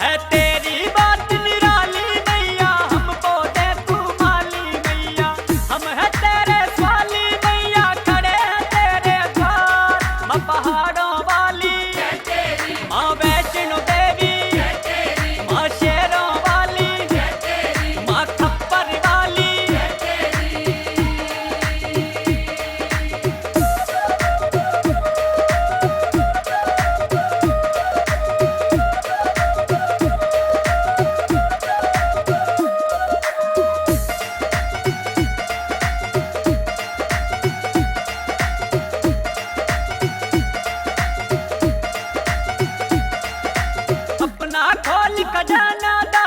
है तेरी बात निराली मैया, हमको दे तू माली मैया। हम है तेरे स्वाली मैया, खड़े हैं तेरे द्वार। माँ पहाड़ों वाली माँ वैष्णो देवी, माँ शेरों वाली माँ खप्पर वाली। अपना खोल खजाना दा